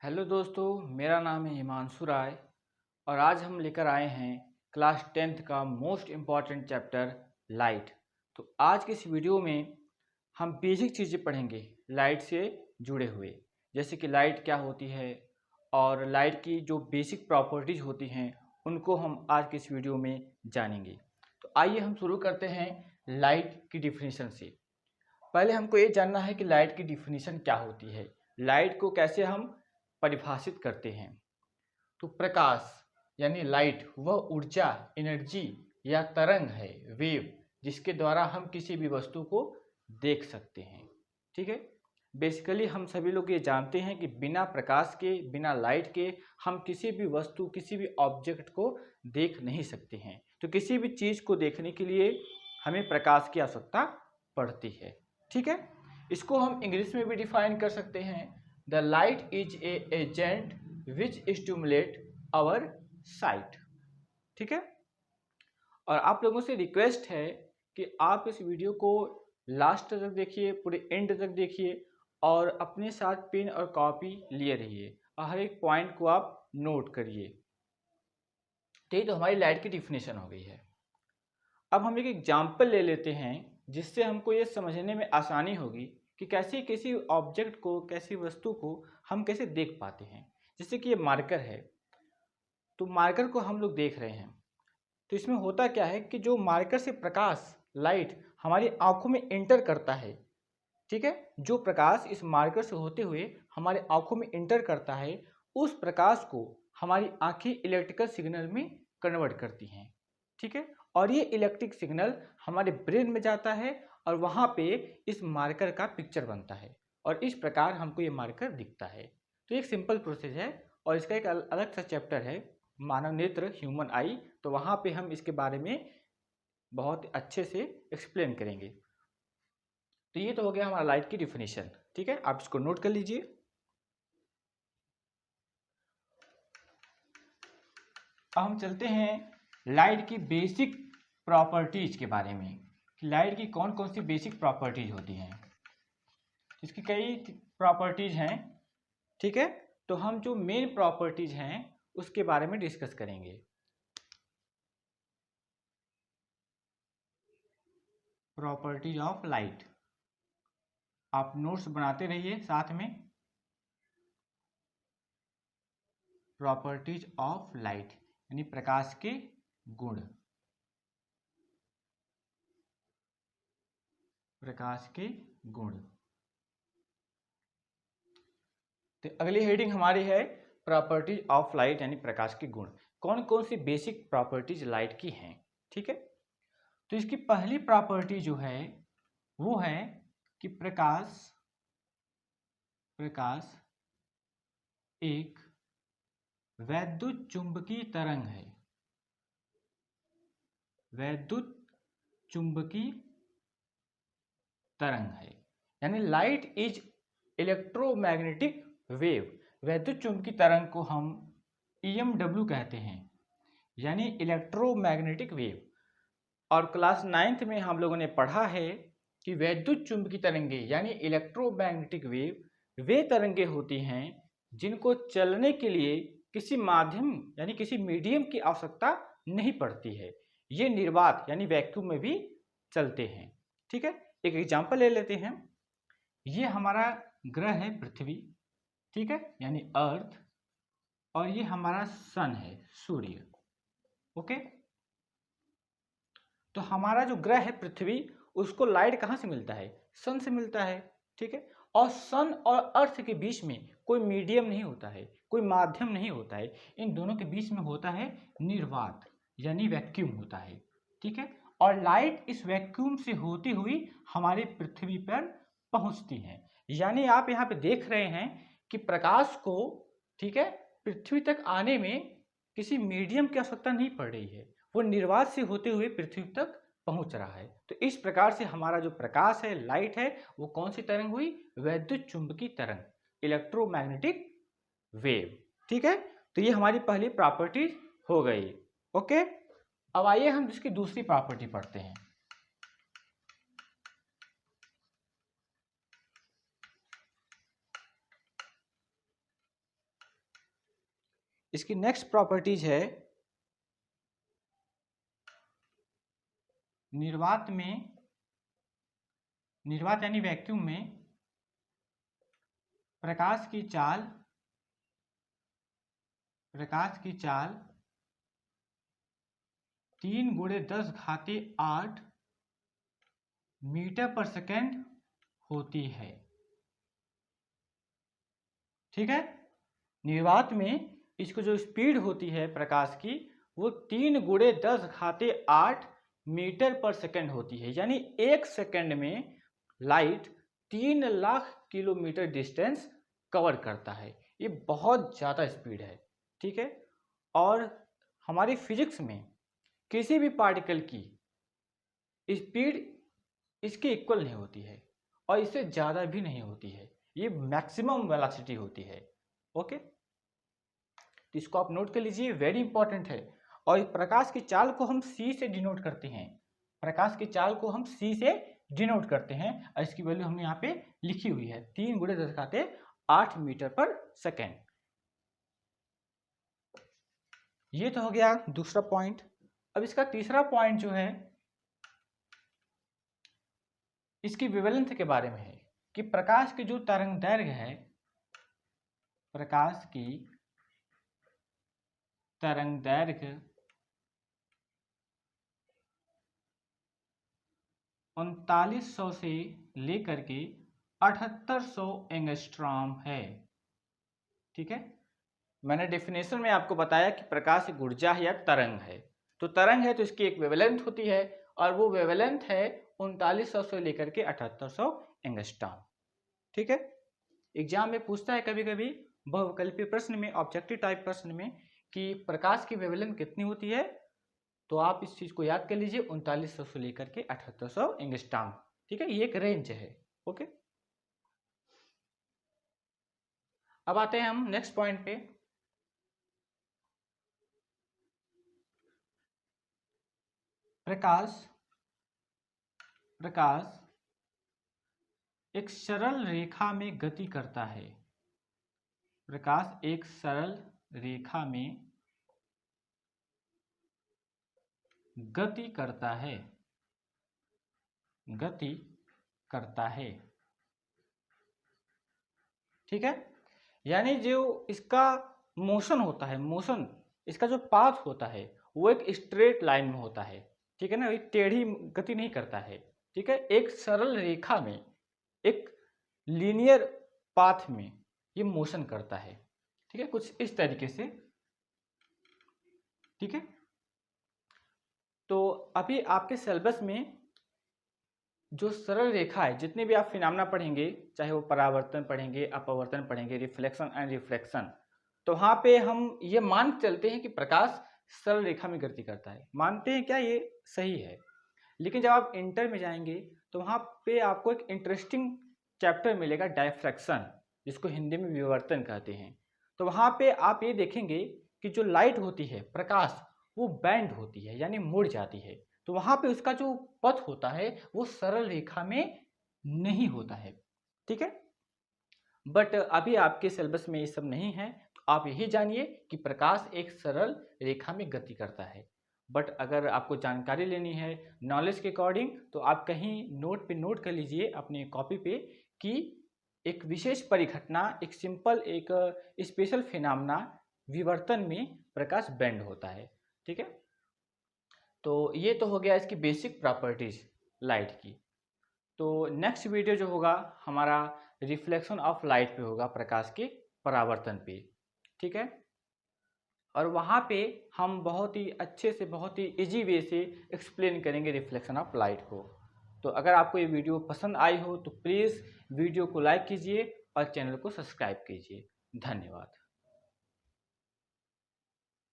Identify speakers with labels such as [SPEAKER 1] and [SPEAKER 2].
[SPEAKER 1] Hello दोस्तों, मेरा नाम है हिमांशु राय और आज हम लेकर आए हैं क्लास 10th का मोस्ट इम्पॉर्टेंट चैप्टर लाइट। तो आज के इस वीडियो में हम बेसिक चीज़ें पढ़ेंगे लाइट से जुड़े हुए, जैसे कि लाइट क्या होती है और लाइट की जो बेसिक प्रॉपर्टीज़ होती हैं उनको हम आज के इस वीडियो में जानेंगे। तो आइए हम शुरू करते हैं लाइट की डिफिनीशन से। पहले हमको ये जानना है कि लाइट की डिफिनीशन क्या होती है, लाइट को कैसे हम परिभाषित करते हैं। तो प्रकाश यानी लाइट वह ऊर्जा, एनर्जी या तरंग है, वेव, जिसके द्वारा हम किसी भी वस्तु को देख सकते हैं। ठीक है, बेसिकली हम सभी लोग ये जानते हैं कि बिना प्रकाश के, बिना लाइट के हम किसी भी वस्तु, किसी भी ऑब्जेक्ट को देख नहीं सकते हैं। तो किसी भी चीज़ को देखने के लिए हमें प्रकाश की आवश्यकता पड़ती है। ठीक है, इसको हम इंग्लिश में भी डिफाइन कर सकते हैं। The light is a agent which stimulate our sight. ठीक है, और आप लोगों से रिक्वेस्ट है कि आप इस वीडियो को लास्ट तक देखिए, पूरे एंड तक देखिए और अपने साथ पेन और कॉपी लिए रहिए और हर एक पॉइंट को आप नोट करिए। तो ये तो हमारी लाइट की डिफिनेशन हो गई है। अब हम एक एग्जाम्पल ले लेते हैं जिससे हमको ये समझने में आसानी होगी कि कैसे किसी ऑब्जेक्ट को, कैसी वस्तु को हम कैसे देख पाते हैं। जैसे कि ये मार्कर है, तो मार्कर को हम लोग देख रहे हैं। तो इसमें होता क्या है कि जो मार्कर से प्रकाश, लाइट हमारी आंखों में एंटर करता है, ठीक है, जो प्रकाश इस मार्कर से होते हुए हमारे आंखों में एंटर करता है, उस प्रकाश को हमारी आंखें इलेक्ट्रिकल सिग्नल में कन्वर्ट करती हैं। ठीक है, और ये इलेक्ट्रिक सिग्नल हमारे ब्रेन में जाता है और वहाँ पे इस मार्कर का पिक्चर बनता है और इस प्रकार हमको ये मार्कर दिखता है। तो एक सिंपल प्रोसेस है और इसका एक अलग सा चैप्टर है, मानव नेत्र, ह्यूमन आई। तो वहाँ पे हम इसके बारे में बहुत अच्छे से एक्सप्लेन करेंगे। तो ये तो हो गया हमारा लाइट की डिफिनीशन। ठीक है, आप इसको नोट कर लीजिए। अब हम चलते हैं लाइट की बेसिक प्रॉपर्टीज के बारे में कि लाइट की कौन कौन सी बेसिक प्रॉपर्टीज होती हैं। इसकी कई प्रॉपर्टीज हैं। ठीक है, तो हम जो मेन प्रॉपर्टीज हैं उसके बारे में डिस्कस करेंगे। प्रॉपर्टीज ऑफ लाइट, आप नोट्स बनाते रहिए साथ में। प्रॉपर्टीज ऑफ लाइट यानी प्रकाश के गुण, प्रकाश के गुण। तो अगली हेडिंग हमारी है प्रॉपर्टीज ऑफ लाइट यानी प्रकाश के गुण। कौन कौन सी बेसिक प्रॉपर्टीज लाइट की हैं। ठीक है, तो इसकी पहली प्रॉपर्टी जो है वो है कि प्रकाश एक वैद्युत चुंबकीय तरंग है। वैद्युत चुंबकीय तरंग है यानी लाइट इज इलेक्ट्रोमैग्नेटिक वेव। वैद्युत चुंबकीय तरंग को हम EMW कहते हैं, यानी इलेक्ट्रोमैग्नेटिक वेव। और क्लास 9th में हम लोगों ने पढ़ा है कि वैद्युत चुंबकीय तरंगे यानी इलेक्ट्रोमैग्नेटिक वेव वे तरंगे होती हैं जिनको चलने के लिए किसी माध्यम यानी किसी मीडियम की आवश्यकता नहीं पड़ती है। ये निर्वात यानी वैक्यूम में भी चलते हैं। ठीक है, एक एग्जांपल ले लेते हैं। ये हमारा ग्रह है पृथ्वी, ठीक है, यानी अर्थ, और ये हमारा सन है, सूर्य। ओके, तो हमारा जो ग्रह है पृथ्वी, उसको लाइट कहाँ से मिलता है? सन से मिलता है। ठीक है, और सन और अर्थ के बीच में कोई मीडियम नहीं होता है, कोई माध्यम नहीं होता है। इन दोनों के बीच में होता है निर्वात यानी वैक्यूम होता है। ठीक है, और लाइट इस वैक्यूम से होती हुई हमारी पृथ्वी पर पहुंचती है। यानी आप यहाँ पे देख रहे हैं कि प्रकाश को, ठीक है, पृथ्वी तक आने में किसी मीडियम की आवश्यकता नहीं पड़ रही है, वो निर्वात से होते हुए पृथ्वी तक पहुंच रहा है। तो इस प्रकार से हमारा जो प्रकाश है, लाइट है, वो कौन सी तरंग हुई? वैद्युत चुंबकीय तरंग, इलेक्ट्रोमैग्नेटिक वेव। ठीक है, तो ये हमारी पहली प्रॉपर्टी हो गई। ओके, अब आइए हम इसकी दूसरी प्रॉपर्टी पढ़ते हैं। इसकी नेक्स्ट प्रॉपर्टीज है निर्वात यानी वैक्यूम में प्रकाश की चाल 3 × 10⁸ मीटर पर सेकेंड होती है। ठीक है, निर्वात में इसको जो स्पीड होती है प्रकाश की वो 3 × 10⁸ मीटर पर सेकेंड होती है, यानी 1 सेकेंड में light 3 lakh kilometre distance cover करता है। ये बहुत ज़्यादा स्पीड है। ठीक है, और हमारी फिजिक्स में किसी भी पार्टिकल की स्पीड इसके इक्वल नहीं होती है और इससे ज़्यादा भी नहीं होती है, ये मैक्सिमम वेलोसिटी होती है। ओके, तो इसको आप नोट कर लीजिए, वेरी इंपॉर्टेंट है। और प्रकाश की चाल को हम c से डिनोट करते हैं, प्रकाश की चाल को हम c से डिनोट करते हैं और इसकी वैल्यू हमने यहाँ पे लिखी हुई है 3 × 10⁸ मीटर पर सेकेंड। ये तो हो गया दूसरा पॉइंट। अब इसका तीसरा पॉइंट जो है इसकी वेवलेंथ के बारे में है कि प्रकाश की जो तरंग दैर्घ्य है, प्रकाश की तरंग दैर्घ्य 3900 से लेकर के 7800 एंगस्ट्रॉम है। ठीक है, मैंने डेफिनेशन में आपको बताया कि प्रकाश एक ऊर्जा है या तरंग है। तो तरंग है तो इसकी एक वेवलेंथ होती है और वो वेवलेंथ है 3900 से लेकर के 7800 एंगस्ट्रॉम। ठीक है, एग्जाम में पूछता है कभी कभी बहुविकल्पीय प्रश्न में, ऑब्जेक्टिव टाइप प्रश्न में, कि प्रकाश की वेवलेंथ कितनी होती है, तो आप इस चीज को याद कर लीजिए 3900 से लेकर के 7800 एंगस्ट्रॉम। ठीक है, ये एक रेंज है। ओके, अब आते हैं हम नेक्स्ट पॉइंट पे। प्रकाश एक सरल रेखा में गति करता है। प्रकाश एक सरल रेखा में गति करता है। ठीक है, यानी जो इसका मोशन होता है, मोशन इसका जो पाथ होता है वो एक स्ट्रेट लाइन में होता है। ठीक है ना, ये टेढ़ी गति नहीं करता है। ठीक है, एक सरल रेखा में, एक लीनियर पाथ में ये मोशन करता है। ठीक है, कुछ इस तरीके से। ठीक है, तो अभी आपके सिलेबस में जो सरल रेखा है, जितने भी आप फिनोमेना पढ़ेंगे, चाहे वो परावर्तन पढ़ेंगे, अपवर्तन पढ़ेंगे, रिफ्लेक्शन एंड रिफ्रैक्शन, तो वहाँ पे हम ये मान के चलते हैं कि प्रकाश सरल रेखा में गति करता है। मानते हैं क्या, ये सही है। लेकिन जब आप इंटर में जाएंगे तो वहाँ पे आपको एक इंटरेस्टिंग चैप्टर मिलेगा, डायफ्रैक्शन, जिसको हिंदी में विवर्तन कहते हैं। तो वहाँ पे आप ये देखेंगे कि जो लाइट होती है, प्रकाश, वो बैंड होती है, यानी मुड़ जाती है। तो वहाँ पे उसका जो पथ होता है वो सरल रेखा में नहीं होता है। ठीक है, बट अभी आपके सिलेबस में ये सब नहीं है। तो आप यही जानिए कि प्रकाश एक सरल रेखा में गति करता है। बट अगर आपको जानकारी लेनी है नॉलेज के अकॉर्डिंग, तो आप कहीं नोट पे नोट कर लीजिए अपने कॉपी पे कि एक विशेष परिघटना, एक सिंपल, एक स्पेशल फिनोमेना, विवर्तन में प्रकाश बेंड होता है। ठीक है, तो ये तो हो गया इसकी बेसिक प्रॉपर्टीज लाइट की। तो नेक्स्ट वीडियो जो होगा हमारा रिफ्लेक्शन ऑफ लाइट पे होगा, प्रकाश के परावर्तन पे। ठीक है, और वहाँ पे हम बहुत ही अच्छे से, बहुत ही इजी वे से एक्सप्लेन करेंगे रिफ्लेक्शन ऑफ लाइट को। तो अगर आपको ये वीडियो पसंद आई हो तो प्लीज़ वीडियो को लाइक कीजिए और चैनल को सब्सक्राइब कीजिए। धन्यवाद।